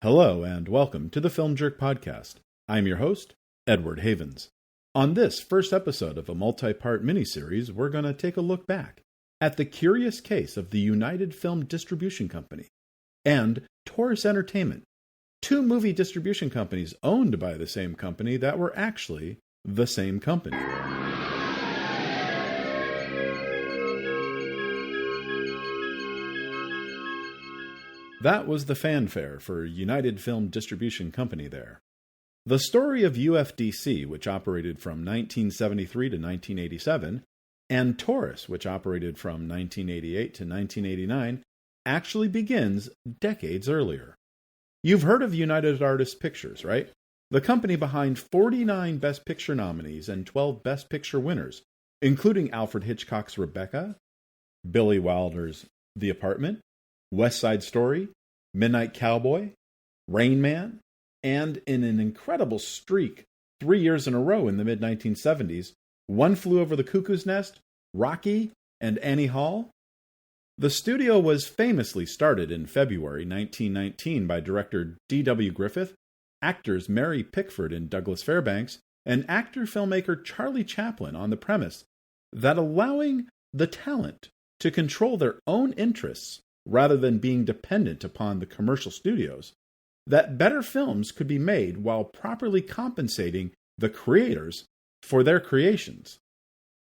Hello and welcome to the Film Jerk Podcast. I'm your host, Edward Havens. On this first episode of a multi-part miniseries, we're going to take a look back at the curious case of the United Film Distribution Company and Taurus Entertainment, two movie distribution companies owned by the same company that were actually the same company. That was the fanfare for United Film Distribution Company there. The story of UFDC, which operated from 1973 to 1987, and Taurus, which operated from 1988 to 1989, actually begins decades earlier. You've heard of United Artists Pictures, right? The company behind 49 Best Picture nominees and 12 Best Picture winners, including Alfred Hitchcock's Rebecca, Billy Wilder's The Apartment, West Side Story, Midnight Cowboy, Rain Man, and in an incredible streak 3 years in a row in the mid-1970s, One Flew Over the Cuckoo's Nest, Rocky, and Annie Hall. The studio was famously started in February 1919 by director D.W. Griffith, actors Mary Pickford and Douglas Fairbanks, and actor-filmmaker Charlie Chaplin on the premise that allowing the talent to control their own interests rather than being dependent upon the commercial studios, that better films could be made while properly compensating the creators for their creations.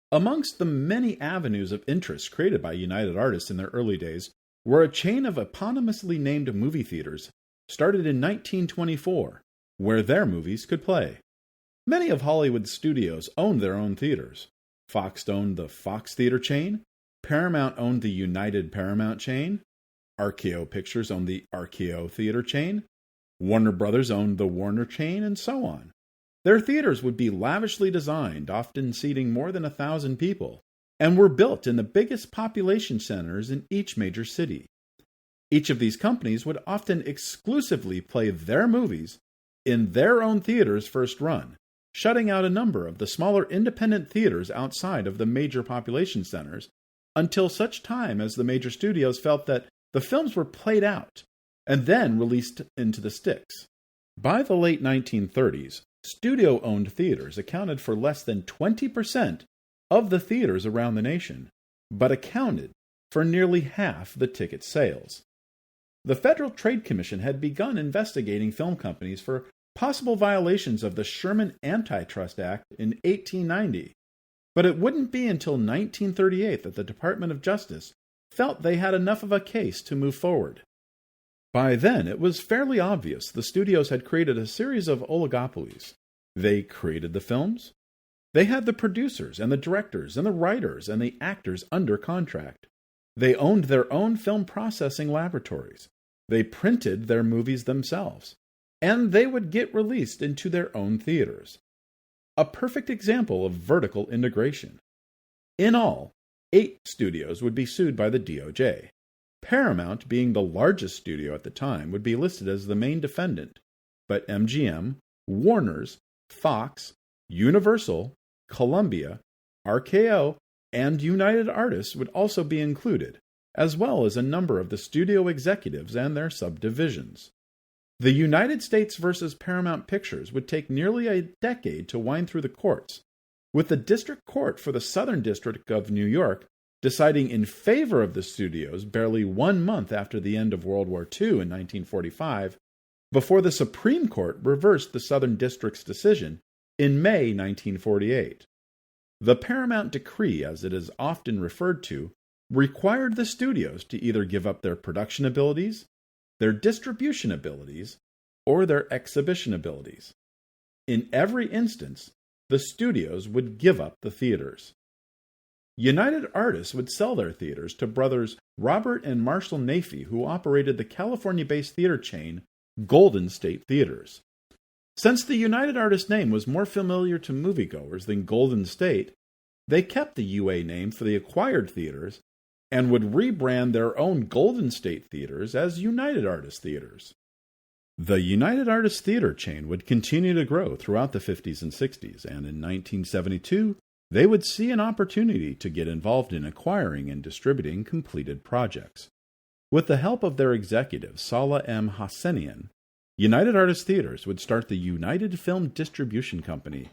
Amongst the many avenues of interest created by United Artists in their early days were a chain of eponymously named movie theaters started in 1924, where their movies could play. Many of Hollywood's studios owned their own theaters. Fox owned the Fox Theater chain, Paramount owned the United Paramount chain, RKO Pictures owned the RKO Theater chain, Warner Brothers owned the Warner chain, and so on. Their theaters would be lavishly designed, often seating more than 1,000 people, and were built in the biggest population centers in each major city. Each of these companies would often exclusively play their movies in their own theater's first run, shutting out a number of the smaller independent theaters outside of the major population centers until such time as the major studios felt that the films were played out and then released into the sticks. By the late 1930s, studio-owned theaters accounted for less than 20% of the theaters around the nation, but accounted for nearly half the ticket sales. The Federal Trade Commission had begun investigating film companies for possible violations of the Sherman Antitrust Act in 1890, but it wouldn't be until 1938 that the Department of Justice felt they had enough of a case to move forward. By then, it was fairly obvious the studios had created a series of oligopolies. They created the films. They had the producers and the directors and the writers and the actors under contract. They owned their own film processing laboratories. They printed their movies themselves. And they would get released into their own theaters. A perfect example of vertical integration. In all, 8 studios would be sued by the DOJ. Paramount, being the largest studio at the time, would be listed as the main defendant, but MGM, Warner's, Fox, Universal, Columbia, RKO, and United Artists would also be included, as well as a number of the studio executives and their subdivisions. The United States versus Paramount Pictures would take nearly a decade to wind through the courts, with the District Court for the Southern District of New York deciding in favor of the studios barely 1 month after the end of World War II in 1945, before the Supreme Court reversed the Southern District's decision in May 1948. The Paramount Decree, as it is often referred to, required the studios to either give up their production abilities, their distribution abilities, or their exhibition abilities. In every instance, the studios would give up the theaters. United Artists would sell their theaters to brothers Robert and Marshall Nafee, who operated the California-based theater chain Golden State Theaters. Since the United Artists name was more familiar to moviegoers than Golden State, they kept the UA name for the acquired theaters and would rebrand their own Golden State Theaters as United Artists Theaters. The United Artists Theater chain would continue to grow throughout the 50s and 60s, and in 1972, they would see an opportunity to get involved in acquiring and distributing completed projects. With the help of their executive, Salah M. Hassanian, United Artists Theaters would start the United Film Distribution Company.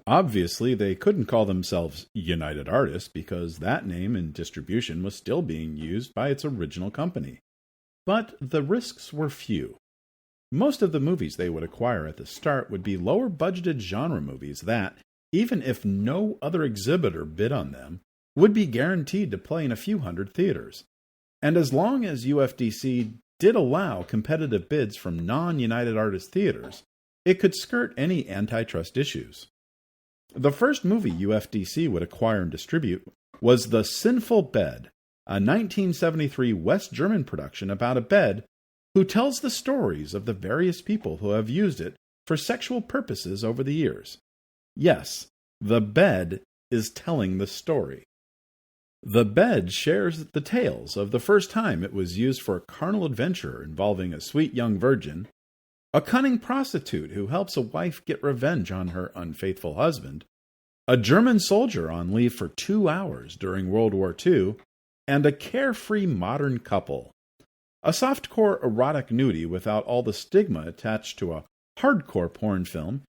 Obviously, they couldn't call themselves United Artists because that name in distribution was still being used by its original company. But the risks were few. Most of the movies they would acquire at the start would be lower-budgeted genre movies that, even if no other exhibitor bid on them, would be guaranteed to play in a few hundred theaters. And as long as UFDC did allow competitive bids from non-United Artists theaters, it could skirt any antitrust issues. The first movie UFDC would acquire and distribute was The Sinful Bed, a 1973 West German production about a bed who tells the stories of the various people who have used it for sexual purposes over the years. Yes, the bed is telling the story. The bed shares the tales of the first time it was used for a carnal adventure involving a sweet young virgin, a cunning prostitute who helps a wife get revenge on her unfaithful husband, a German soldier on leave for 2 hours during World War II, and a carefree modern couple. A softcore erotic nudie without all the stigma attached to a hardcore porn film,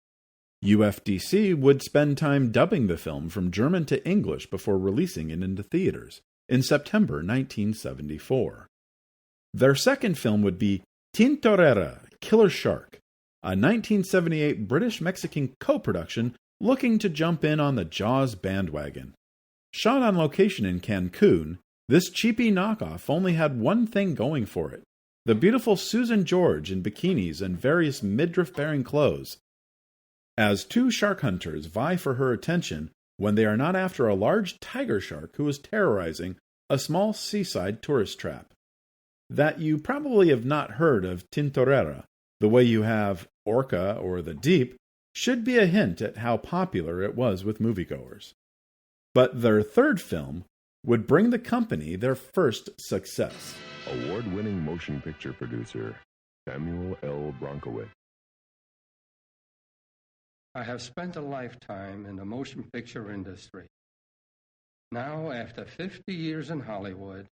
UFDC would spend time dubbing the film from German to English before releasing it into theaters in September 1974. Their second film would be Tintorera, Killer Shark, a 1978 British-Mexican co-production looking to jump in on the Jaws bandwagon. Shot on location in Cancun, this cheapy knockoff only had one thing going for it: the beautiful Susan George in bikinis and various midriff-bearing clothes, as two shark hunters vie for her attention when they are not after a large tiger shark who is terrorizing a small seaside tourist trap. That you probably have not heard of Tintorera, the way you have Orca or The Deep, should be a hint at how popular it was with moviegoers. But their third film would bring the company their first success. Award-winning motion picture producer Samuel L. Bronkowitz. I have spent a lifetime in the motion picture industry. Now, after 50 years in Hollywood,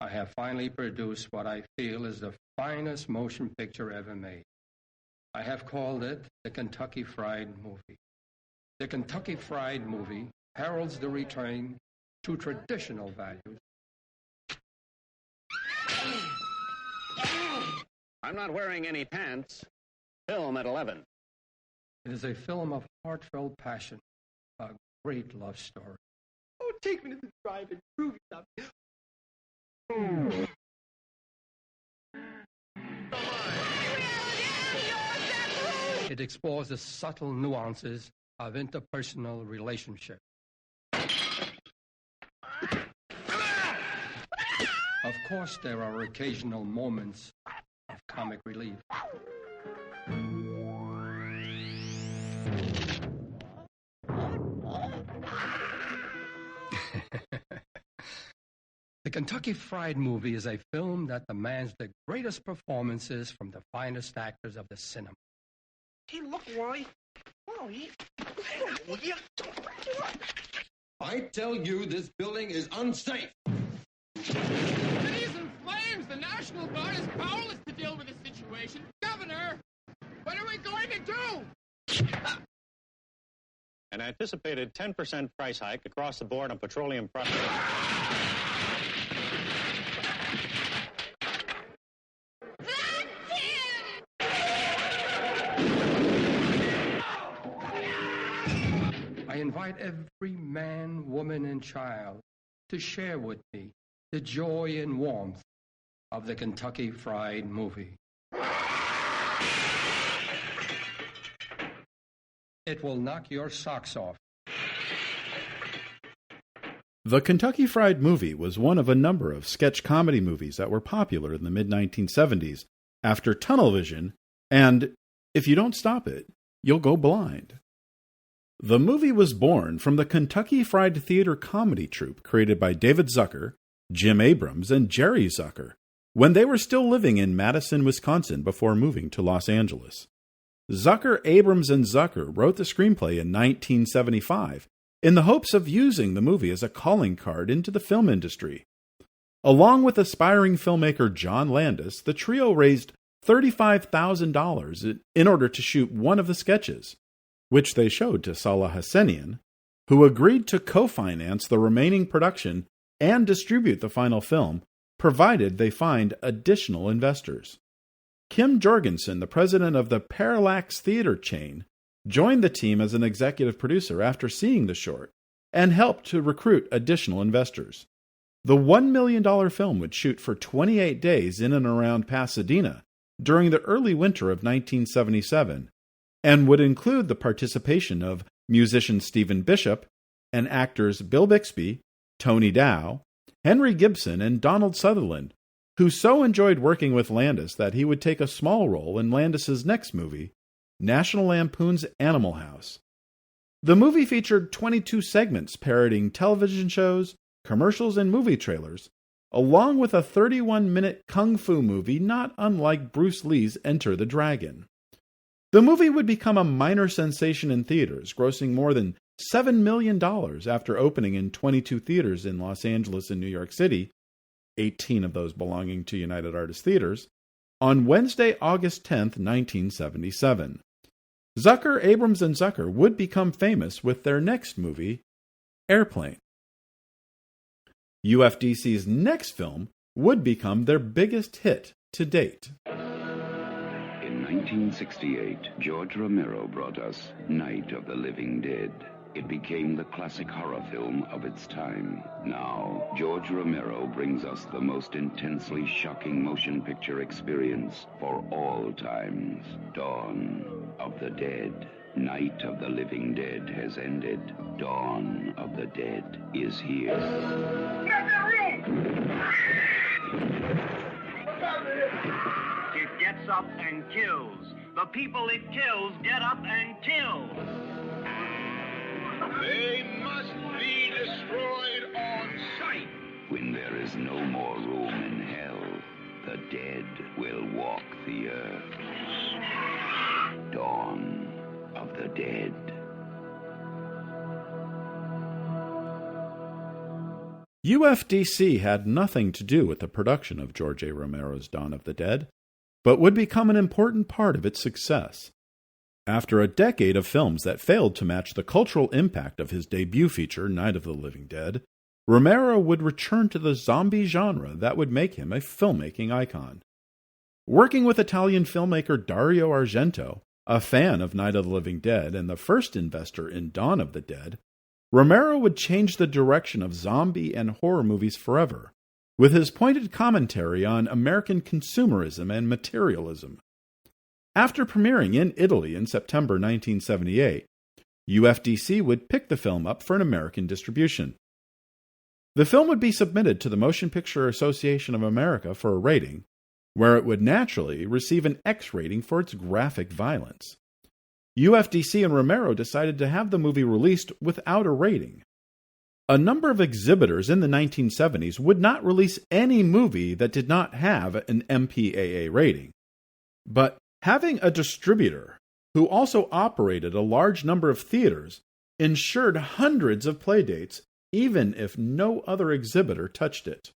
I have finally produced what I feel is the finest motion picture ever made. I have called it the Kentucky Fried Movie. The Kentucky Fried Movie heralds the return to traditional values. I'm not wearing any pants. Film at 11. It is a film of heartfelt passion, a great love story. Oh, take me to the drive-in, prove yourself. It explores the subtle nuances of interpersonal relationships. Of course, there are occasional moments of comic relief. The Kentucky Fried Movie is a film that demands the greatest performances from the finest actors of the cinema. Hey, look, Roy. Oh, yeah. I tell you, this building is unsafe. Cities in flames! The National Guard is powerless to deal with the situation. Governor, what are we going to do? An anticipated 10% price hike across the board on petroleum products. I invite every man, woman, and child to share with me the joy and warmth of the Kentucky Fried Movie. It will knock your socks off. The Kentucky Fried Movie was one of a number of sketch comedy movies that were popular in the mid-1970s after Tunnel Vision and If You Don't Stop It, You'll Go Blind. The movie was born from the Kentucky Fried Theater comedy troupe created by David Zucker, Jim Abrams, and Jerry Zucker when they were still living in Madison, Wisconsin before moving to Los Angeles. Zucker, Abrams, and Zucker wrote the screenplay in 1975 in the hopes of using the movie as a calling card into the film industry. Along with aspiring filmmaker John Landis, the trio raised $35,000 in order to shoot one of the sketches, which they showed to Salah Hassanian, who agreed to co-finance the remaining production and distribute the final film, provided they find additional investors. Kim Jorgensen, the president of the Parallax Theater chain, joined the team as an executive producer after seeing the short and helped to recruit additional investors. The $1 million film would shoot for 28 days in and around Pasadena during the early winter of 1977 and would include the participation of musician Stephen Bishop and actors Bill Bixby, Tony Dow, Henry Gibson, and Donald Sutherland, who so enjoyed working with Landis that he would take a small role in Landis's next movie, National Lampoon's Animal House. The movie featured 22 segments parodying television shows, commercials, and movie trailers, along with a 31-minute kung fu movie not unlike Bruce Lee's Enter the Dragon. The movie would become a minor sensation in theaters, grossing more than $7 million after opening in 22 theaters in Los Angeles and New York City, 18 of those belonging to United Artists Theaters, on Wednesday, August 10, 1977. Zucker, Abrams, and Zucker would become famous with their next movie, Airplane. UFDC's next film would become their biggest hit to date. In 1968, George Romero brought us Night of the Living Dead. It became the classic horror film of its time. Now, George Romero brings us the most intensely shocking motion picture experience for all times. Dawn of the Dead. Night of the Living Dead has ended. Dawn of the Dead is here. It gets up and kills. The people it kills get up and kill. They must be destroyed on sight. When there is no more room in hell, the dead will walk the earth. Dawn of the Dead. UFDC had nothing to do with the production of George A. Romero's Dawn of the Dead, but would become an important part of its success. After a decade of films that failed to match the cultural impact of his debut feature, Night of the Living Dead, Romero would return to the zombie genre that would make him a filmmaking icon. Working with Italian filmmaker Dario Argento, a fan of Night of the Living Dead and the first investor in Dawn of the Dead, Romero would change the direction of zombie and horror movies forever, with his pointed commentary on American consumerism and materialism. After premiering in Italy in September 1978, UFDC would pick the film up for an American distribution. The film would be submitted to the Motion Picture Association of America for a rating, where it would naturally receive an X rating for its graphic violence. UFDC and Romero decided to have the movie released without a rating. A number of exhibitors in the 1970s would not release any movie that did not have an MPAA rating. But having a distributor who also operated a large number of theaters ensured hundreds of playdates, even if no other exhibitor touched it.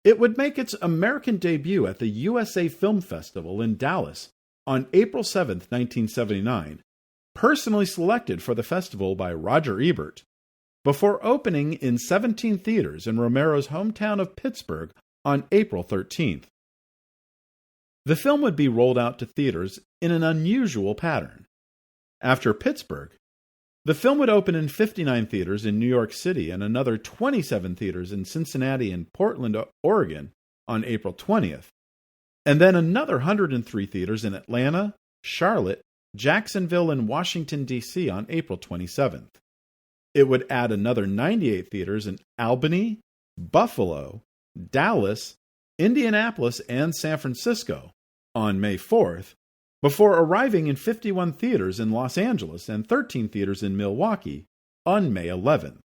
It would make its American debut at the USA Film Festival in Dallas on April 7, 1979, personally selected for the festival by Roger Ebert, before opening in 17 theaters in Romero's hometown of Pittsburgh on April 13th. The film would be rolled out to theaters in an unusual pattern. After Pittsburgh, the film would open in 59 theaters in New York City and another 27 theaters in Cincinnati and Portland, Oregon on April 20th, and then another 103 theaters in Atlanta, Charlotte, Jacksonville, and Washington, D.C. on April 27th. It would add another 98 theaters in Albany, Buffalo, Dallas, Indianapolis, and San Francisco on May 4th, before arriving in 51 theaters in Los Angeles and 13 theaters in Milwaukee on May 11th.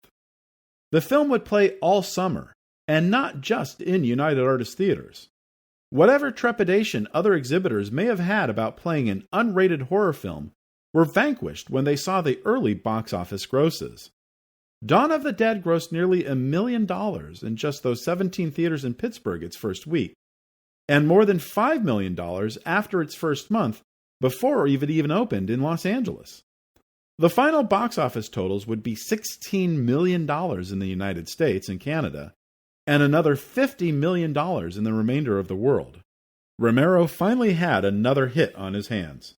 The film would play all summer, and not just in United Artists Theaters. Whatever trepidation other exhibitors may have had about playing an unrated horror film were vanquished when they saw the early box office grosses. Dawn of the Dead grossed nearly $1 million in just those 17 theaters in Pittsburgh its first week, and more than $5 million after its first month before it even opened in Los Angeles. The final box office totals would be $16 million in the United States and Canada, and another $50 million in the remainder of the world. Romero finally had another hit on his hands.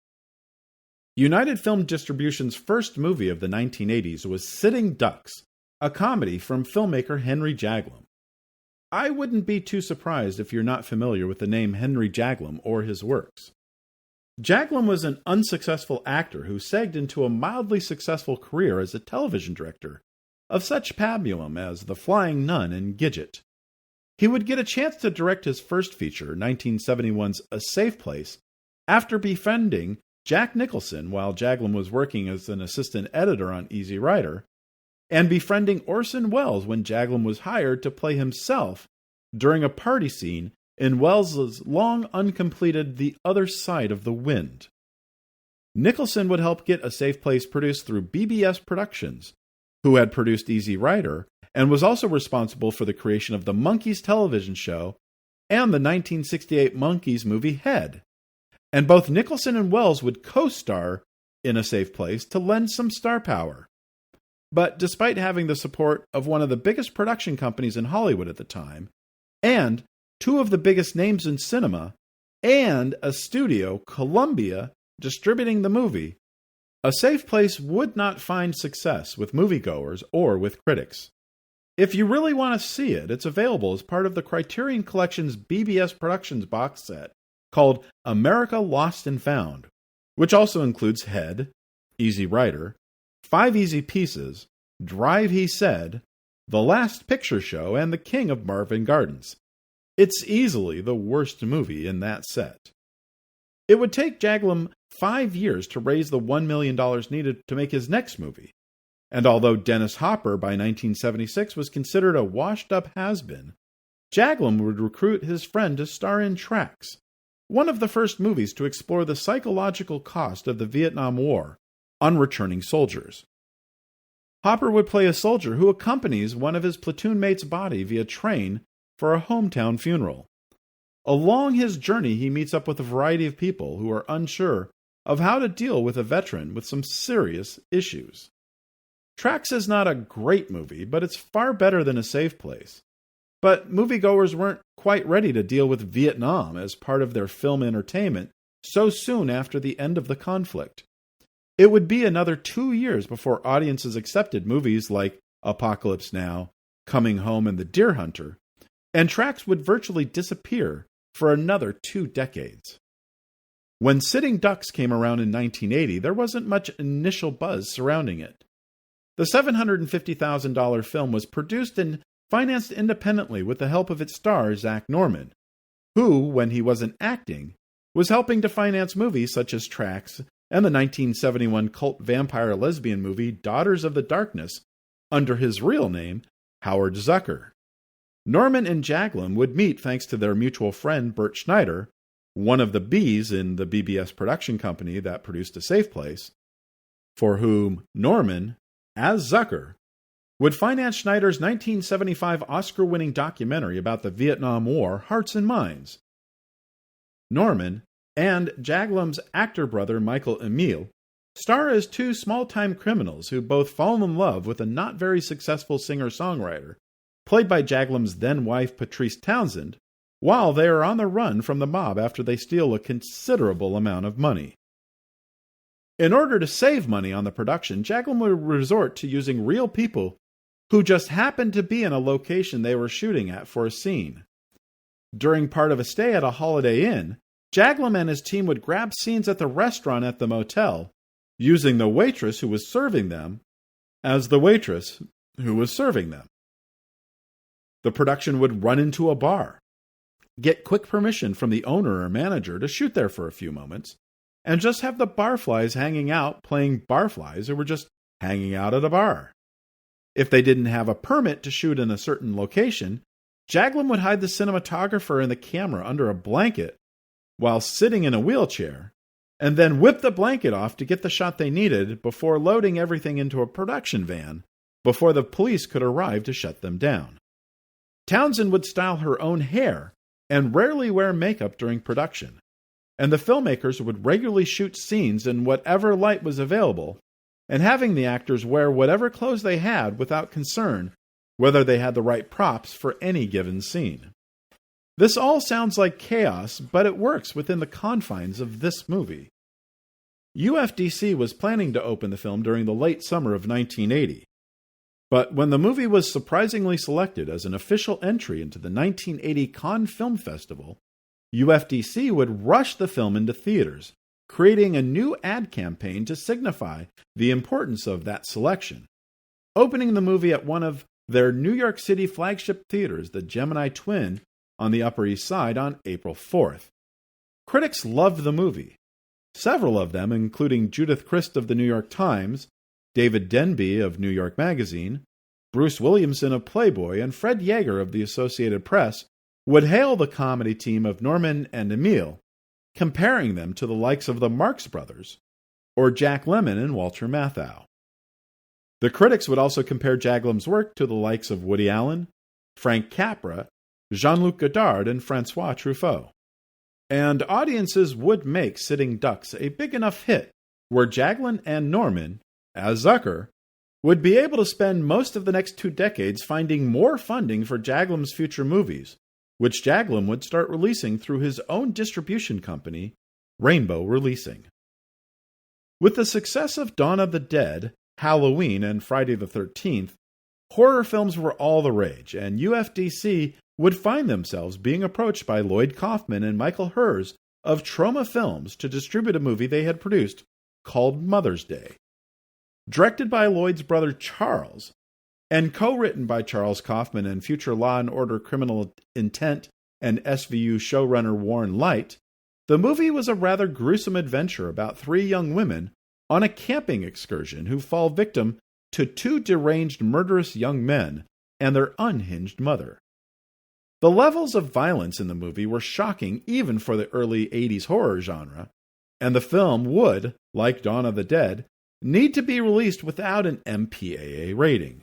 United Film Distribution's first movie of the 1980s was Sitting Ducks, a comedy from filmmaker Henry Jaglom. I wouldn't be too surprised if you're not familiar with the name Henry Jaglom or his works. Jaglom was an unsuccessful actor who segged into a mildly successful career as a television director of such pabulum as The Flying Nun and Gidget. He would get a chance to direct his first feature, 1971's A Safe Place, after befriending Jack Nicholson while Jaglom was working as an assistant editor on Easy Rider, and befriending Orson Welles when Jaglom was hired to play himself during a party scene in Welles's long uncompleted The Other Side of the Wind. Nicholson would help get A Safe Place produced through BBS Productions, who had produced Easy Rider, and was also responsible for the creation of the Monkees television show and the 1968 Monkees movie Head. And both Nicholson and Welles would co-star in A Safe Place to lend some star power. But despite having the support of one of the biggest production companies in Hollywood at the time, and two of the biggest names in cinema, and a studio, Columbia, distributing the movie, A Safe Place would not find success with moviegoers or with critics. If you really want to see it, it's available as part of the Criterion Collection's BBS Productions box set called America Lost and Found, which also includes Head, Easy Rider, 5 Easy Pieces, Drive He Said, The Last Picture Show, and The King of Marvin Gardens. It's easily the worst movie in that set. It would take Jaglom 5 years to raise the $1 million needed to make his next movie. And although Dennis Hopper by 1976 was considered a washed-up has-been, Jaglom would recruit his friend to star in Tracks, one of the first movies to explore the psychological cost of the Vietnam War on returning soldiers. Hopper would play a soldier who accompanies one of his platoon mates' body via train for a hometown funeral. Along his journey, he meets up with a variety of people who are unsure of how to deal with a veteran with some serious issues. Tracks is not a great movie, but it's far better than A Safe Place. But moviegoers weren't quite ready to deal with Vietnam as part of their film entertainment so soon after the end of the conflict. It would be another 2 years before audiences accepted movies like Apocalypse Now, Coming Home, and The Deer Hunter, and Tracks would virtually disappear for another 2 decades. When Sitting Ducks came around in 1980, there wasn't much initial buzz surrounding it. The $750,000 film was produced and financed independently with the help of its star, Zach Norman, who, when he wasn't acting, was helping to finance movies such as Tracks and the 1971 cult vampire lesbian movie Daughters of the Darkness under his real name, Howard Zucker. Norman and Jaglom would meet thanks to their mutual friend Bert Schneider, one of the Bs in the BBS production company that produced A Safe Place, for whom Norman, as Zucker, would finance Schneider's 1975 Oscar-winning documentary about the Vietnam War, Hearts and Minds. Norman and Jaglom's actor brother Michael Emile star as 2 small-time criminals who both fall in love with a not very successful singer-songwriter, played by Jaglom's then-wife Patrice Townsend, while they are on the run from the mob after they steal a considerable amount of money. In order to save money on the production, Jaglom would resort to using real people who just happened to be in a location they were shooting at for a scene. During part of a stay at a Holiday Inn, Jaglom and his team would grab scenes at the restaurant at the motel, using the waitress who was serving them as the waitress who was serving them. The production would run into a bar, get quick permission from the owner or manager to shoot there for a few moments, and just have the barflies hanging out playing barflies who were just hanging out at a bar. If they didn't have a permit to shoot in a certain location, Jaglom would hide the cinematographer and the camera under a blanket while sitting in a wheelchair, and then whip the blanket off to get the shot they needed before loading everything into a production van before the police could arrive to shut them down. Townsend would style her own hair and rarely wear makeup during production, and the filmmakers would regularly shoot scenes in whatever light was available, and having the actors wear whatever clothes they had without concern whether they had the right props for any given scene. This all sounds like chaos, but it works within the confines of this movie. UFDC was planning to open the film during the late summer of 1980, but when the movie was surprisingly selected as an official entry into the 1980 Cannes Film Festival, UFDC would rush the film into theaters, creating a new ad campaign to signify the importance of that selection, opening the movie at one of their New York City flagship theaters, the Gemini Twin, on the Upper East Side on April 4th. Critics loved the movie. Several of them, including Judith Crist of the New York Times, David Denby of New York Magazine, Bruce Williamson of Playboy, and Fred Yeager of the Associated Press, would hail the comedy team of Norman and Emile, comparing them to the likes of the Marx Brothers, or Jack Lemmon and Walter Matthau. The critics would also compare Jaglom's work to the likes of Woody Allen, Frank Capra, Jean-Luc Godard, and Francois Truffaut. And audiences would make Sitting Ducks a big enough hit where Jaglom and Norman, as Zucker, would be able to spend most of the next 2 decades finding more funding for Jaglom's future movies, which Jaglom would start releasing through his own distribution company, Rainbow Releasing. With the success of Dawn of the Dead, Halloween, and Friday the 13th, horror films were all the rage, and UFDC would find themselves being approached by Lloyd Kaufman and Michael Herz of Troma Films to distribute a movie they had produced called Mother's Day. Directed by Lloyd's brother Charles, and co-written by Charles Kaufman and future Law & Order Criminal Intent and SVU showrunner Warren Leight, the movie was a rather gruesome adventure about 3 young women on a camping excursion who fall victim to 2 deranged murderous young men and their unhinged mother. The levels of violence in the movie were shocking even for the early 80s horror genre, and the film would, like Dawn of the Dead, need to be released without an MPAA rating.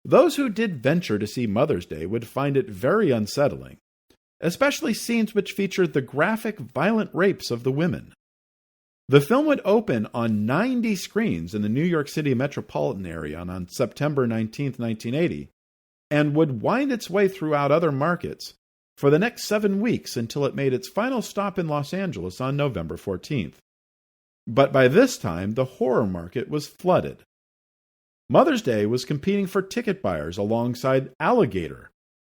Those who did venture to see Mother's Day would find it very unsettling, especially scenes which featured the graphic, violent rapes of the women. The film would open on 90 screens in the New York City metropolitan area on September 19, 1980, and would wind its way throughout other markets for the next 7 weeks until it made its final stop in Los Angeles on November 14th. But by this time, the horror market was flooded. Mother's Day was competing for ticket buyers alongside Alligator,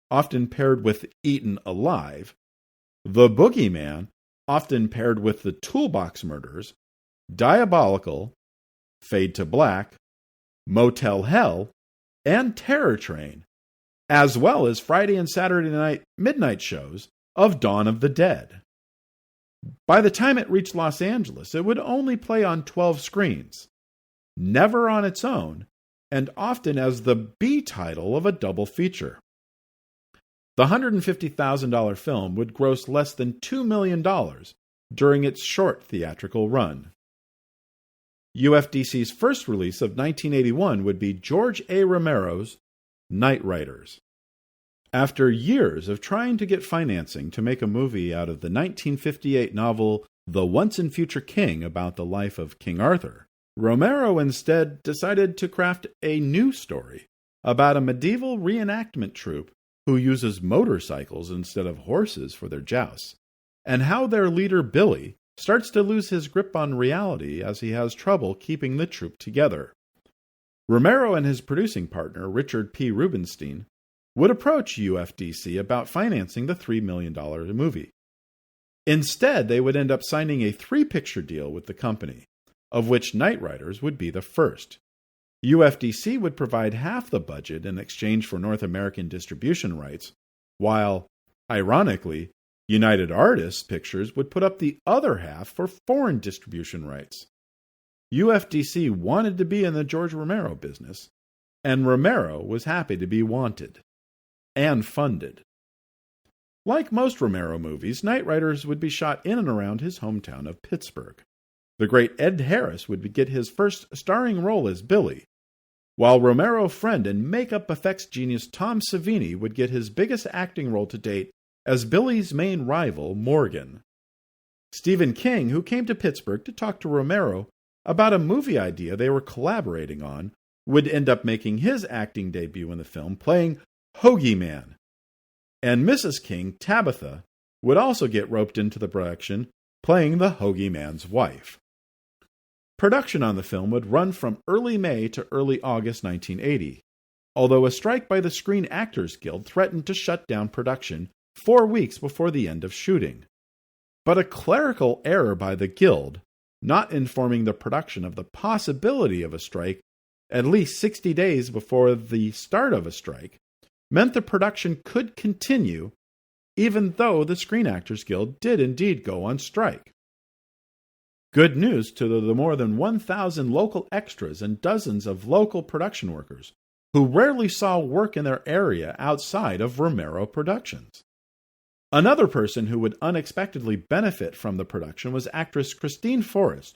often paired with Eaten Alive, The Boogeyman, often paired with The Toolbox Murders, Diabolical, Fade to Black, Motel Hell, and Terror Train, as well as Friday and Saturday night midnight shows of Dawn of the Dead. By the time it reached Los Angeles, it would only play on 12 screens, never on its own, and often as the B title of a double feature. The $150,000 film would gross less than $2 million during its short theatrical run. UFDC's first release of 1981 would be George A. Romero's Knightriders. After years of trying to get financing to make a movie out of the 1958 novel The Once and Future King about the life of King Arthur, Romero instead decided to craft a new story about a medieval reenactment troupe who uses motorcycles instead of horses for their jousts, and how their leader Billy starts to lose his grip on reality as he has trouble keeping the troupe together. Romero and his producing partner, Richard P. Rubenstein, would approach UFDC about financing the $3 million movie. Instead, they would end up signing a 3-picture deal with the company, of which Knightriders would be the first. UFDC would provide half the budget in exchange for North American distribution rights, while, ironically, United Artists Pictures would put up the other half for foreign distribution rights. UFDC wanted to be in the George Romero business, and Romero was happy to be wanted and funded. Like most Romero movies, Knightriders would be shot in and around his hometown of Pittsburgh. The great Ed Harris would get his first starring role as Billy, while Romero friend and makeup effects genius Tom Savini would get his biggest acting role to date as Billy's main rival, Morgan. Stephen King, who came to Pittsburgh to talk to Romero about a movie idea they were collaborating on, would end up making his acting debut in the film, playing Hoagie Man. And Mrs. King, Tabitha, would also get roped into the production, playing the Hoagie Man's wife. Production on the film would run from early May to early August 1980, although a strike by the Screen Actors Guild threatened to shut down production 4 weeks before the end of shooting. But a clerical error by the Guild, not informing the production of the possibility of a strike at least 60 days before the start of a strike, meant the production could continue even though the Screen Actors Guild did indeed go on strike. Good news to the more than 1,000 local extras and dozens of local production workers who rarely saw work in their area outside of Romero Productions. Another person who would unexpectedly benefit from the production was actress Christine Forrest,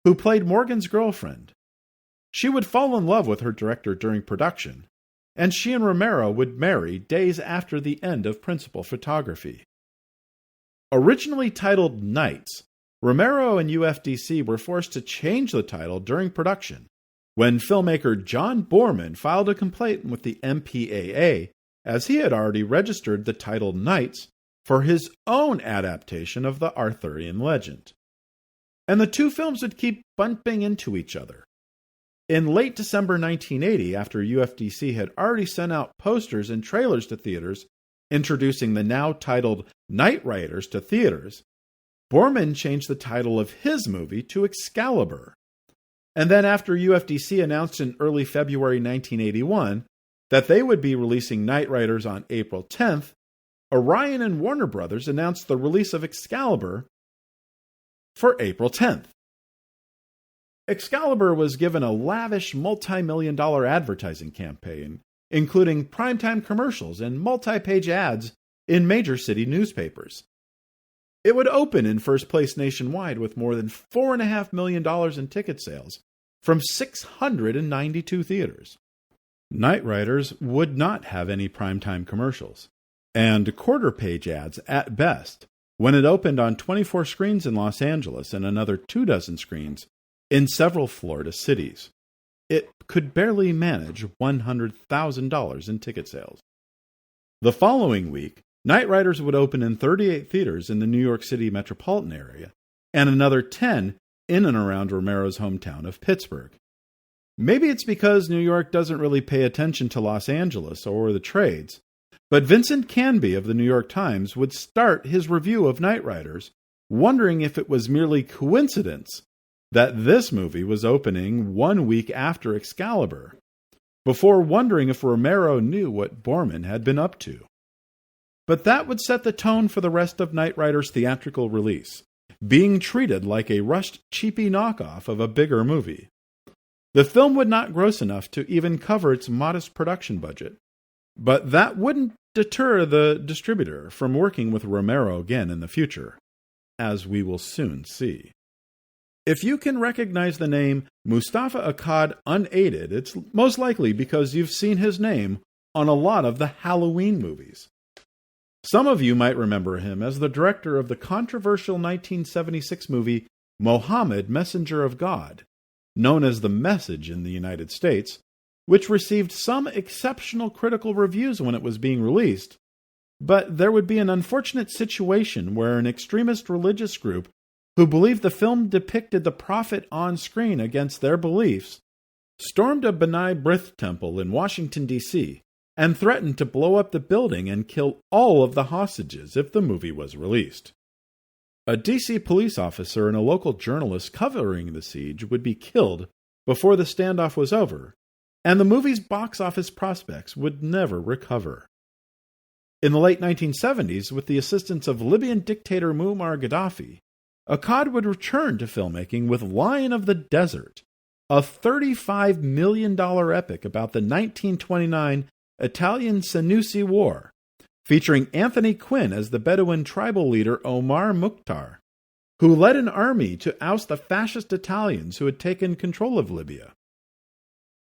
who played Morgan's girlfriend. She would fall in love with her director during production, and she and Romero would marry days after the end of principal photography. Originally titled Knights, Romero and UFDC were forced to change the title during production when filmmaker John Boorman filed a complaint with the MPAA, as he had already registered the title Knights for his own adaptation of the Arthurian legend. And the two films would keep bumping into each other. In late December 1980, after UFDC had already sent out posters and trailers to theaters introducing the now titled Knightriders to theaters, Boorman changed the title of his movie to Excalibur. And then after UFDC announced in early February 1981 that they would be releasing Knightriders on April 10th, Orion and Warner Brothers announced the release of Excalibur for April 10th. Excalibur was given a lavish multi-million-dollar advertising campaign, including primetime commercials and multi-page ads in major city newspapers. It would open in first place nationwide with more than $4.5 million in ticket sales from 692 theaters. Knightriders would not have any primetime commercials, and quarter-page ads at best, when it opened on 24 screens in Los Angeles and another 24 screens in several Florida cities. It could barely manage $100,000 in ticket sales. The following week, Knightriders would open in 38 theaters in the New York City metropolitan area, and another 10 in and around Romero's hometown of Pittsburgh. Maybe it's because New York doesn't really pay attention to Los Angeles or the trades, but Vincent Canby of the New York Times would start his review of Knightriders wondering if it was merely coincidence that this movie was opening 1 week after Excalibur, before wondering if Romero knew what Boorman had been up to. But that would set the tone for the rest of Knightriders' theatrical release, being treated like a rushed, cheapy knockoff of a bigger movie. The film would not gross enough to even cover its modest production budget, but that wouldn't deter the distributor from working with Romero again in the future, as we will soon see. If you can recognize the name Moustapha Akkad unaided, it's most likely because you've seen his name on a lot of the Halloween movies. Some of you might remember him as the director of the controversial 1976 movie Mohammed, Messenger of God, known as The Message in the United States, which received some exceptional critical reviews when it was being released. But there would be an unfortunate situation where an extremist religious group who believed the film depicted the prophet on screen against their beliefs, stormed a B'nai B'rith temple in Washington, D.C., and threatened to blow up the building and kill all of the hostages if the movie was released. A D.C. police officer and a local journalist covering the siege would be killed before the standoff was over, and the movie's box office prospects would never recover. In the late 1970s, with the assistance of Libyan dictator Muammar Gaddafi, Akkad would return to filmmaking with Lion of the Desert, a $35 million epic about the 1929 Italian Senussi War, featuring Anthony Quinn as the Bedouin tribal leader Omar Mukhtar, who led an army to oust the fascist Italians who had taken control of Libya.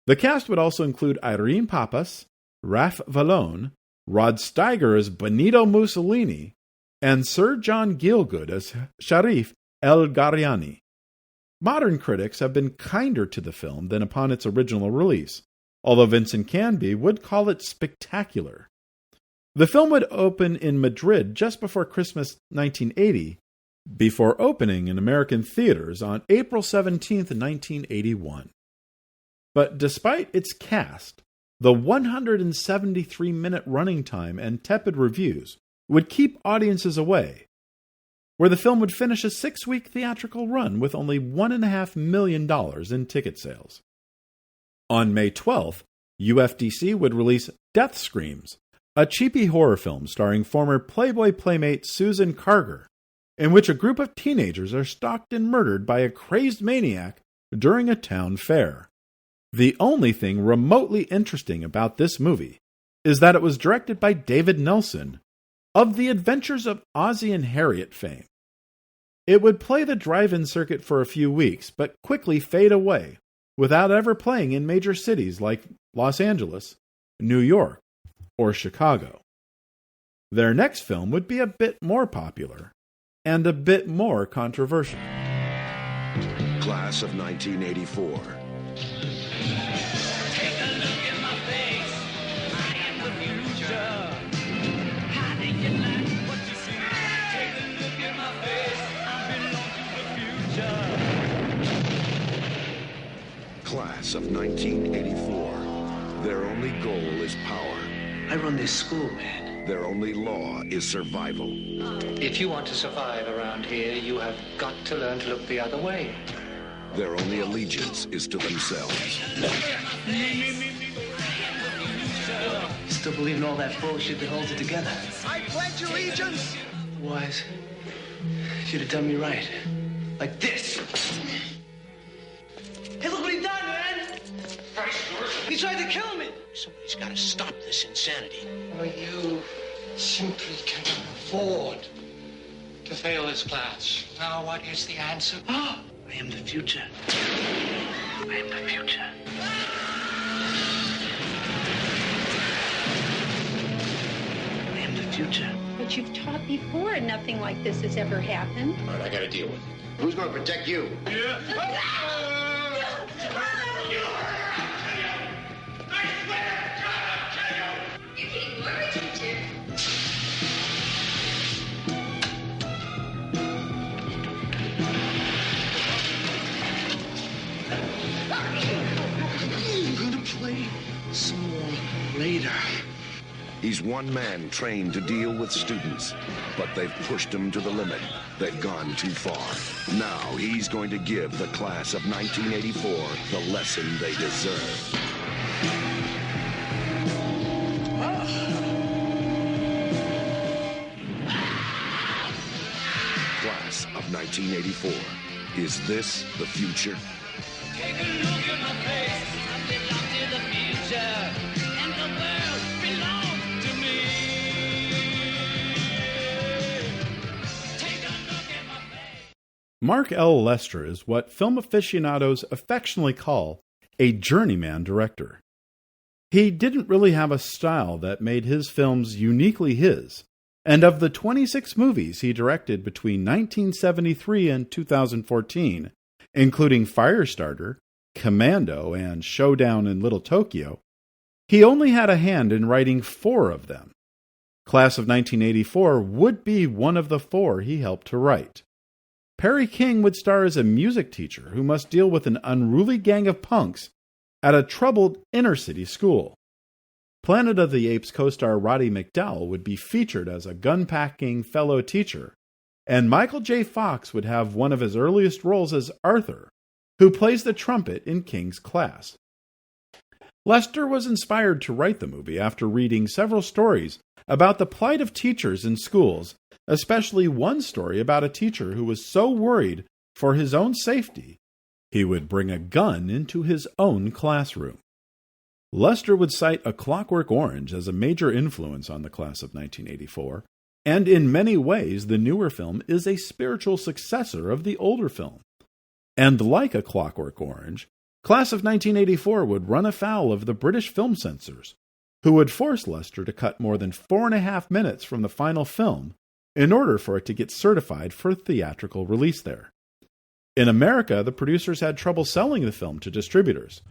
The cast would also include Irene Papas, Ralf Vallone, Rod Steiger as Benito Mussolini, and Sir John Gielgud as Sharif El Ghariani. Modern critics have been kinder to the film than upon its original release, although Vincent Canby would call it spectacular. The film would open in Madrid just before Christmas 1980, before opening in American theaters on April 17, 1981. But despite its cast, the 173-minute running time and tepid reviews would keep audiences away, where the film would finish a 6-week theatrical run with only $1.5 million in ticket sales. On May 12th, UFDC would release Death Screams, a cheapy horror film starring former Playboy playmate Susan Karger, in which a group of teenagers are stalked and murdered by a crazed maniac during a town fair. The only thing remotely interesting about this movie is that it was directed by David Nelson, of The Adventures of Ozzie and Harriet fame. It would play the drive-in circuit for a few weeks, but quickly fade away, without ever playing in major cities like Los Angeles, New York, or Chicago. Their next film would be a bit more popular, and a bit more controversial. Class of 1984. Take a look at my face. I am the future. How do you like what you see? Take a look at my face. I belong to the future. Class of 1984. Their only goal is power. I run this school, man. Their only law is survival. If you want to survive around here, you have got to learn to look the other way. Their only allegiance is to themselves. Still believe in all that bullshit that holds it together. I pledge allegiance. Otherwise, you'd have done me right. Like this. Hey, look what he done, man! He tried to kill me! Somebody's got to stop this insanity. Well, you simply cannot afford to fail this class. Now, what is the answer? I am the future. I am the future. I am the future. But you've taught before and nothing like this has ever happened. All right, I gotta deal with it. Who's gonna protect you? Yeah. You can't worry, teacher. I'm gonna play some more later. He's one man trained to deal with students, but they've pushed him to the limit. They've gone too far. Now he's going to give the class of 1984 the lesson they deserve. Class of 1984. Is this the future? Take a look at my face. I belong to the future. And the world belongs to me. Take a look at my face. Mark L. Lester is what film aficionados affectionately call a journeyman director. He didn't really have a style that made his films uniquely his, and of the 26 movies he directed between 1973 and 2014, including Firestarter, Commando, and Showdown in Little Tokyo, he only had a hand in writing 4 of them. Class of 1984 would be one of the 4 he helped to write. Perry King would star as a music teacher who must deal with an unruly gang of punks at a troubled inner-city school. Planet of the Apes co-star Roddy McDowall would be featured as a gun-packing fellow teacher, and Michael J. Fox would have one of his earliest roles as Arthur, who plays the trumpet in King's Class. Lester was inspired to write the movie after reading several stories about the plight of teachers in schools, especially one story about a teacher who was so worried for his own safety, he would bring a gun into his own classroom. Lester would cite A Clockwork Orange as a major influence on the class of 1984, and in many ways the newer film is a spiritual successor of the older film. And like A Clockwork Orange, Class of 1984 would run afoul of the British film censors, who would force Lester to cut more than 4.5 minutes from the final film in order for it to get certified for theatrical release there. In America, the producers had trouble selling the film to distributors,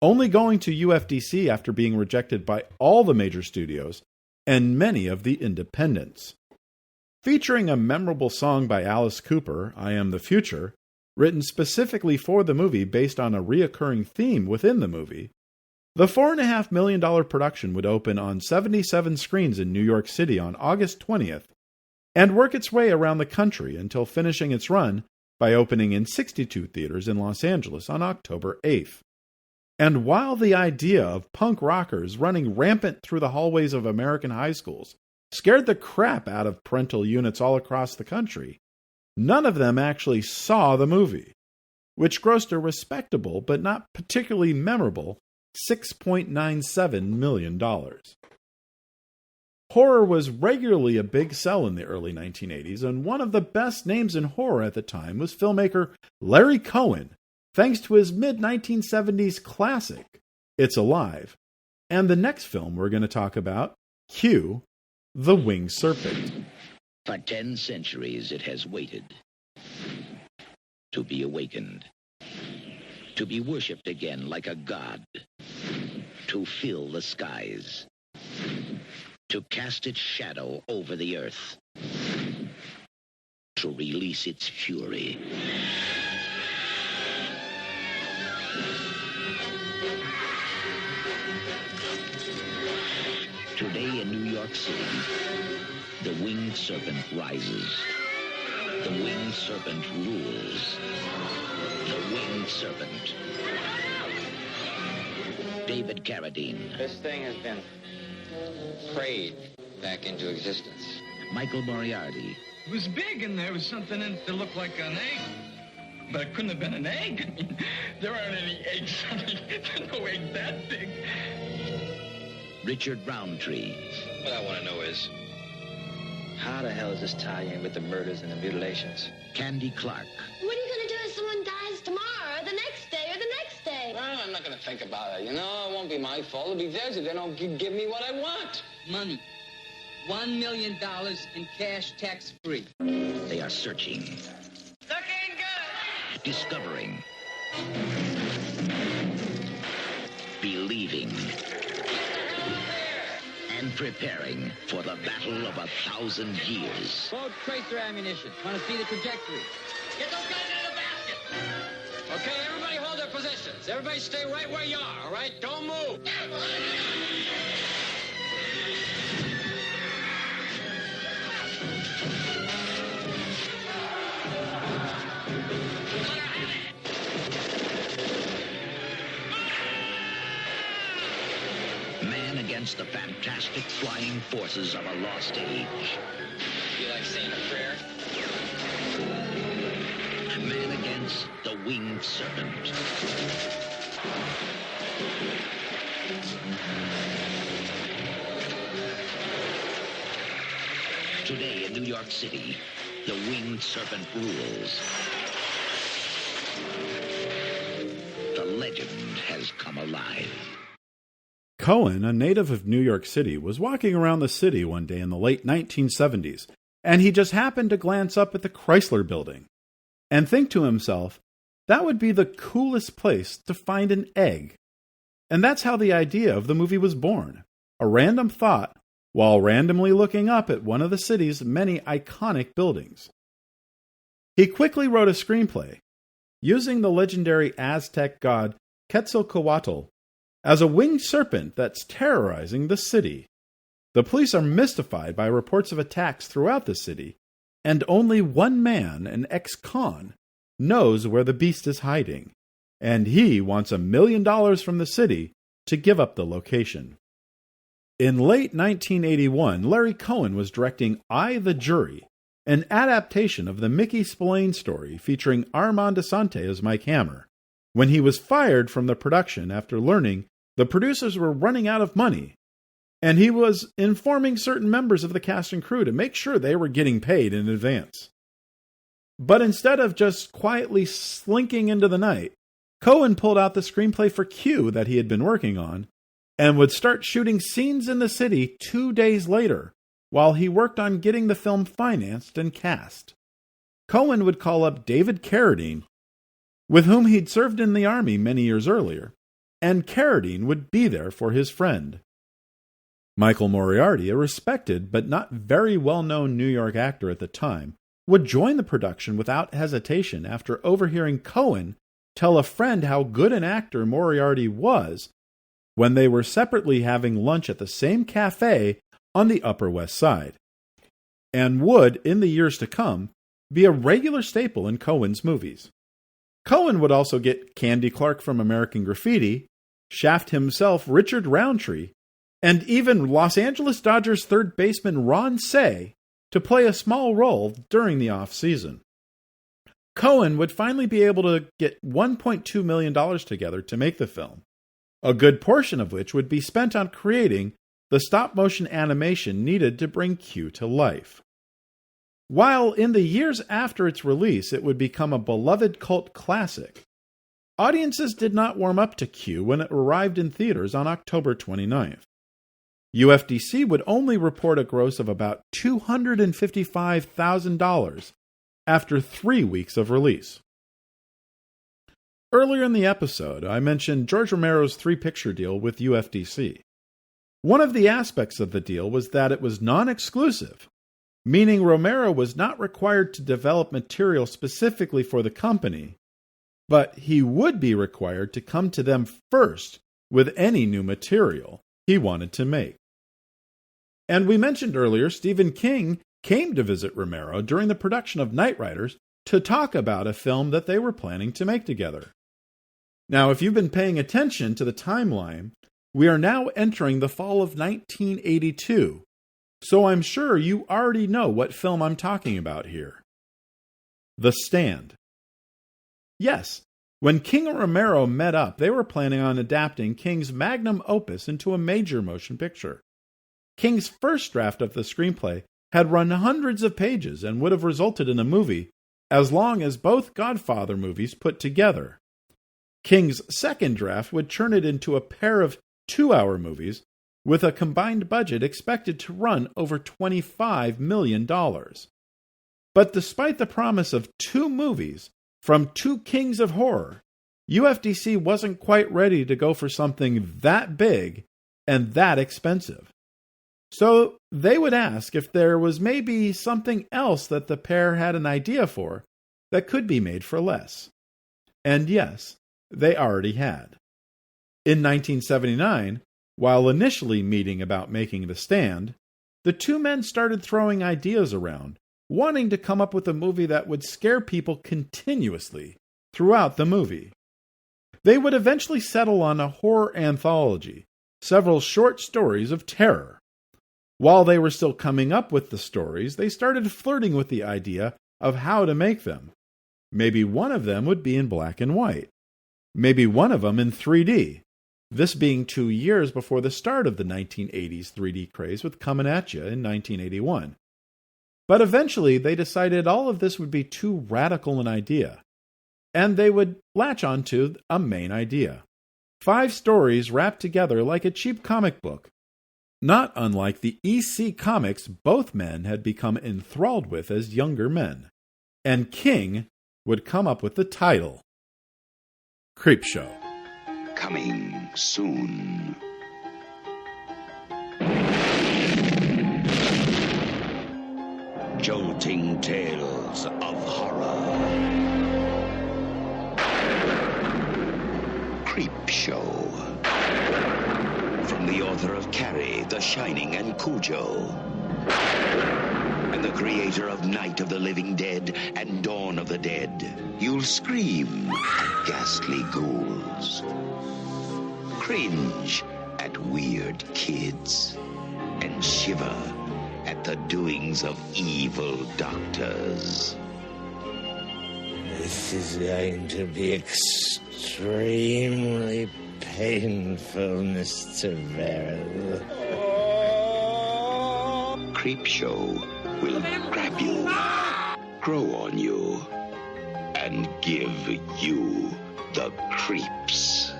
only going to UFDC after being rejected by all the major studios and many of the independents. Featuring a memorable song by Alice Cooper, I Am the Future, written specifically for the movie based on a reoccurring theme within the movie, the $4.5 million production would open on 77 screens in New York City on August 20th and work its way around the country until finishing its run by opening in 62 theaters in Los Angeles on October 8th. And while the idea of punk rockers running rampant through the hallways of American high schools scared the crap out of parental units all across the country, none of them actually saw the movie, which grossed a respectable but not particularly memorable $6.97 million. Horror was regularly a big sell in the early 1980s, and one of the best names in horror at the time was filmmaker Larry Cohen, thanks to his mid-1970s classic, It's Alive, and the next film we're going to talk about, Q, The Winged Serpent. For 10 centuries it has waited to be awakened, to be worshipped again like a god, to fill the skies, to cast its shadow over the earth, to release its fury. Today in New York City, the winged serpent rises. The winged serpent rules. The winged serpent. David Carradine. This thing has been prayed back into existence. Michael Moriarty. It was big and there was something in it that looked like an egg. But it couldn't have been an egg. I mean, there aren't any eggs. I mean, there's no egg that big. Richard Roundtree. What I want to know is, how the hell does this tie in with the murders and the mutilations? Candy Clark. What are you going to do if someone dies tomorrow, or the next day, or the next day? Well, I'm not going to think about it. You know, it won't be my fault. It'll be theirs if they don't give me what I want. Money. $1 million in cash, tax-free. They are searching. Looking good. Discovering. Believing. And preparing for the battle of 1,000 years. Load tracer ammunition. Want to see the trajectory. Get those guys into the basket. Okay, everybody hold their positions. Everybody stay right where you are, all right? Don't move. Against the fantastic flying forces of a lost age. You like saying a prayer? Man against the winged serpent. Today in New York City, the winged serpent rules. The legend has come alive. Cohen, a native of New York City, was walking around the city one day in the late 1970s, and he just happened to glance up at the Chrysler Building and think to himself, that would be the coolest place to find an egg. And that's how the idea of the movie was born, a random thought while randomly looking up at one of the city's many iconic buildings. He quickly wrote a screenplay, using the legendary Aztec god Quetzalcoatl as a winged serpent that's terrorizing the city. The police are mystified by reports of attacks throughout the city, and only one man, an ex-con, knows where the beast is hiding, and he wants $1 million from the city to give up the location. In late 1981, Larry Cohen was directing I, the Jury, an adaptation of the Mickey Spillane story featuring Armand Assante as Mike Hammer, when he was fired from the production after learning the producers were running out of money, and he was informing certain members of the cast and crew to make sure they were getting paid in advance. But instead of just quietly slinking into the night, Cohen pulled out the screenplay for Q that he had been working on and would start shooting scenes in the city 2 days later while he worked on getting the film financed and cast. Cohen would call up David Carradine, with whom he'd served in the army many years earlier, and Carradine would be there for his friend. Michael Moriarty, a respected but not very well-known New York actor at the time, would join the production without hesitation after overhearing Cohen tell a friend how good an actor Moriarty was when they were separately having lunch at the same cafe on the Upper West Side, and would, in the years to come, be a regular staple in Cohen's movies. Cohen would also get Candy Clark from American Graffiti, Shaft himself Richard Roundtree, and even Los Angeles Dodgers third baseman Ron Cey to play a small role during the off-season. Cohen would finally be able to get $1.2 million together to make the film, a good portion of which would be spent on creating the stop-motion animation needed to bring Q to life. While in the years after its release it would become a beloved cult classic, audiences did not warm up to Q when it arrived in theaters on October 29th. UFDC would only report a gross of about $255,000 after 3 weeks of release. Earlier in the episode, I mentioned George Romero's 3-picture deal with UFDC. One of the aspects of the deal was that it was non-exclusive, meaning Romero was not required to develop material specifically for the company, but he would be required to come to them first with any new material he wanted to make. And we mentioned earlier Stephen King came to visit Romero during the production of Knightriders to talk about a film that they were planning to make together. Now, if you've been paying attention to the timeline, we are now entering the fall of 1982, so I'm sure you already know what film I'm talking about here. The Stand. Yes, when King and Romero met up, they were planning on adapting King's magnum opus into a major motion picture. King's first draft of the screenplay had run hundreds of pages and would have resulted in a movie as long as both Godfather movies put together. King's second draft would turn it into a pair of 2-hour movies with a combined budget expected to run over $25 million. But despite the promise of 2 movies from 2 kings of horror, UFDC wasn't quite ready to go for something that big and that expensive. So they would ask if there was maybe something else that the pair had an idea for that could be made for less. And yes, they already had. In 1979, while initially meeting about making The Stand, the 2 men started throwing ideas around, wanting to come up with a movie that would scare people continuously throughout the movie. They would eventually settle on a horror anthology, several short stories of terror. While they were still coming up with the stories, they started flirting with the idea of how to make them. Maybe one of them would be in black and white. Maybe one of them in 3D. This being 2 years before the start of the 1980s 3D craze with Coming At Ya in 1981. But eventually they decided all of this would be too radical an idea, and they would latch onto a main idea. 5 stories wrapped together like a cheap comic book, not unlike the EC comics both men had become enthralled with as younger men. And King would come up with the title, Creepshow. Coming soon. Jolting tales of horror. Creepshow. From the author of Carrie, The Shining, and Cujo. And the creator of Night of the Living Dead and Dawn of the Dead. You'll scream at ghastly ghouls. Cringe at weird kids. And shiver at the doings of evil doctors. This is going to be extremely painful, Mr. Verrill. Creepshow will grab you, grow on you, and give you the creeps.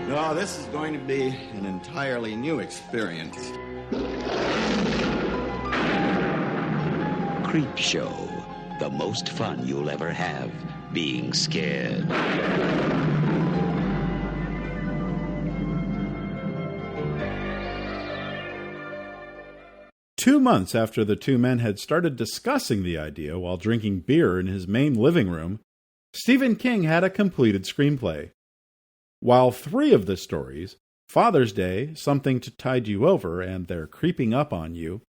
No, this is going to be an entirely new experience. Creepshow, the most fun you'll ever have being scared. 2 months after the two men had started discussing the idea while drinking beer in his main living room, Stephen King had a completed screenplay. While 3 of the stories, Father's Day, Something to Tide You Over, and They're Creeping Up on You,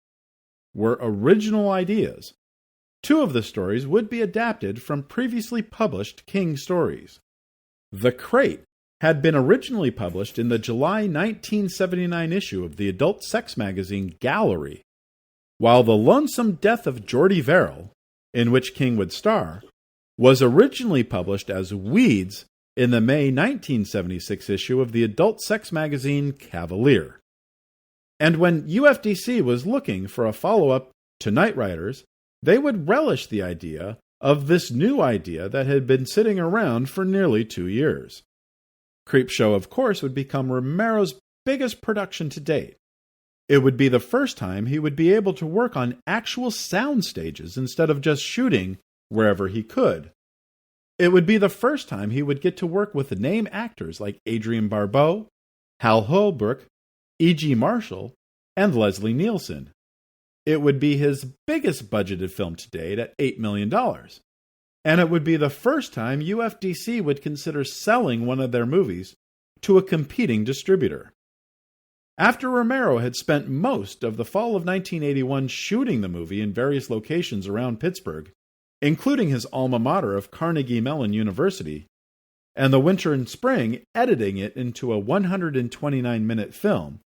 were original ideas, 2 of the stories would be adapted from previously published King stories. The Crate had been originally published in the July 1979 issue of the adult sex magazine Gallery, while The Lonesome Death of Geordie Verrill, in which King would star, was originally published as Weeds in the May 1976 issue of the adult sex magazine Cavalier. And when UFDC was looking for a follow-up to Knightriders, they would relish the idea of this new idea that had been sitting around for nearly 2 years. Creepshow, of course, would become Romero's biggest production to date. It would be the first time he would be able to work on actual sound stages instead of just shooting wherever he could. It would be the first time he would get to work with name actors like Adrienne Barbeau, Hal Holbrook, E.G. Marshall, and Leslie Nielsen. It would be his biggest budgeted film to date at $8 million. And it would be the first time UFDC would consider selling one of their movies to a competing distributor. After Romero had spent most of the fall of 1981 shooting the movie in various locations around Pittsburgh, including his alma mater of Carnegie Mellon University, and the winter and spring editing it into a 129-minute film,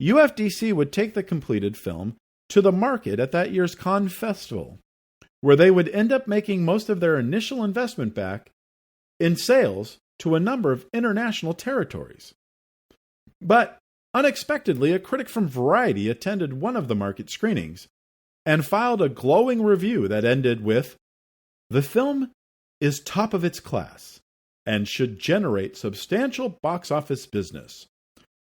UFDC would take the completed film to the market at that year's Cannes Festival, where they would end up making most of their initial investment back in sales to a number of international territories. But unexpectedly, a critic from Variety attended one of the market screenings and filed a glowing review that ended with, "The film is top of its class and should generate substantial box office business.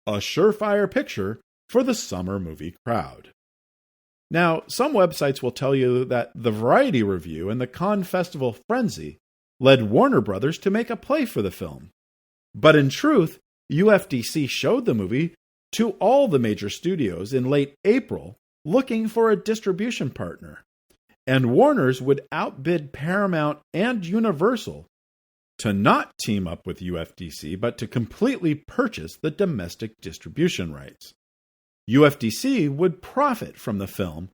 A surefire picture for the summer movie crowd." Now, some websites will tell you that the Variety review and the Cannes Festival frenzy led Warner Brothers to make a play for the film. But in truth, UFDC showed the movie to all the major studios in late April looking for a distribution partner, and Warner's would outbid Paramount and Universal to not team up with UFDC, but to completely purchase the domestic distribution rights. UFDC would profit from the film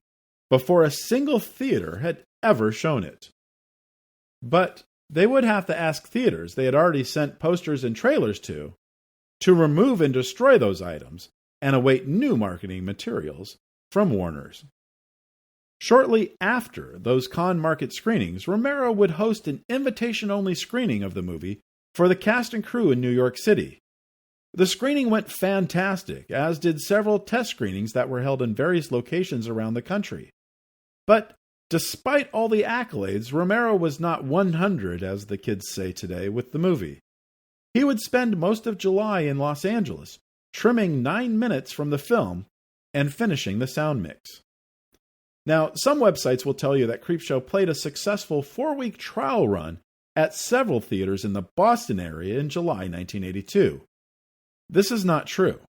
before a single theater had ever shown it. But they would have to ask theaters they had already sent posters and trailers to remove and destroy those items and await new marketing materials from Warner's. Shortly after those Cannes market screenings, Romero would host an invitation-only screening of the movie for the cast and crew in New York City. The screening went fantastic, as did several test screenings that were held in various locations around the country. But despite all the accolades, Romero was not 100, as the kids say today, with the movie. He would spend most of July in Los Angeles, trimming 9 minutes from the film and finishing the sound mix. Now, some websites will tell you that Creepshow played a successful 4-week trial run at several theaters in the Boston area in July 1982. This is not true.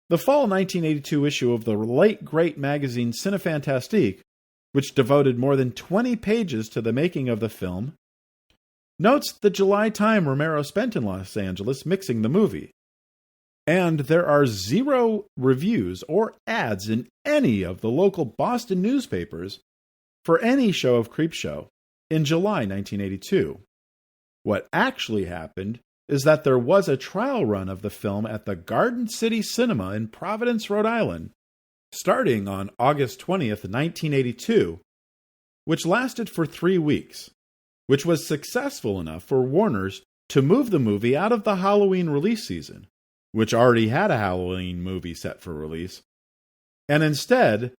The fall 1982 issue of the late great magazine Cinefantastique, which devoted more than 20 pages to the making of the film, notes the July time Romero spent in Los Angeles mixing the movie. And there are 0 reviews or ads in any of the local Boston newspapers for any show of Creepshow in July 1982. What actually happened is that there was a trial run of the film at the Garden City Cinema in Providence, Rhode Island, starting on August 20th, 1982, which lasted for 3 weeks, which was successful enough for Warner's to move the movie out of the Halloween release season, which already had a Halloween movie set for release, and instead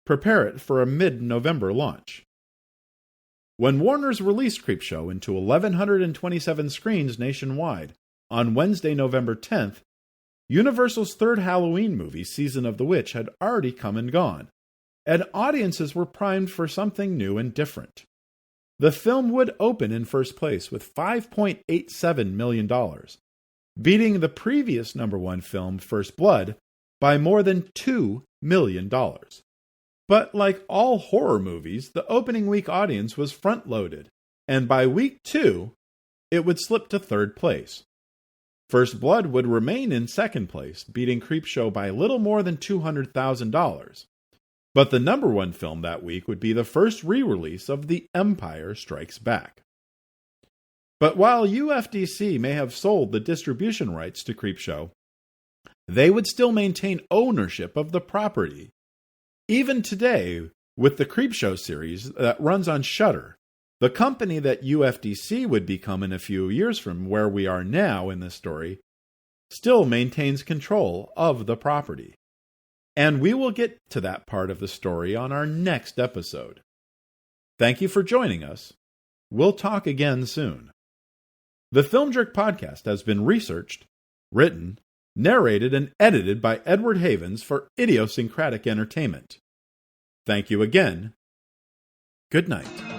prepare it for a mid-November launch. When Warner's released Creepshow into 1,127 screens nationwide on Wednesday, November 10th, Universal's third Halloween movie, Season of the Witch, had already come and gone, and audiences were primed for something new and different. The film would open in first place with $5.87 million, beating the previous number one film, First Blood, by more than $2 million. But like all horror movies, the opening week audience was front-loaded, and by week 2, it would slip to third place. First Blood would remain in second place, beating Creepshow by little more than $200,000. But the number one film that week would be the first re-release of The Empire Strikes Back. But while UFDC may have sold the distribution rights to Creepshow, they would still maintain ownership of the property. Even today, with the Creepshow series that runs on Shudder, the company that UFDC would become in a few years from where we are now in this story still maintains control of the property. And we will get to that part of the story on our next episode. Thank you for joining us. We'll talk again soon. The Film Jerk podcast has been researched, written, narrated, and edited by Edward Havens for Idiosyncratic Entertainment. Thank you again. Good night.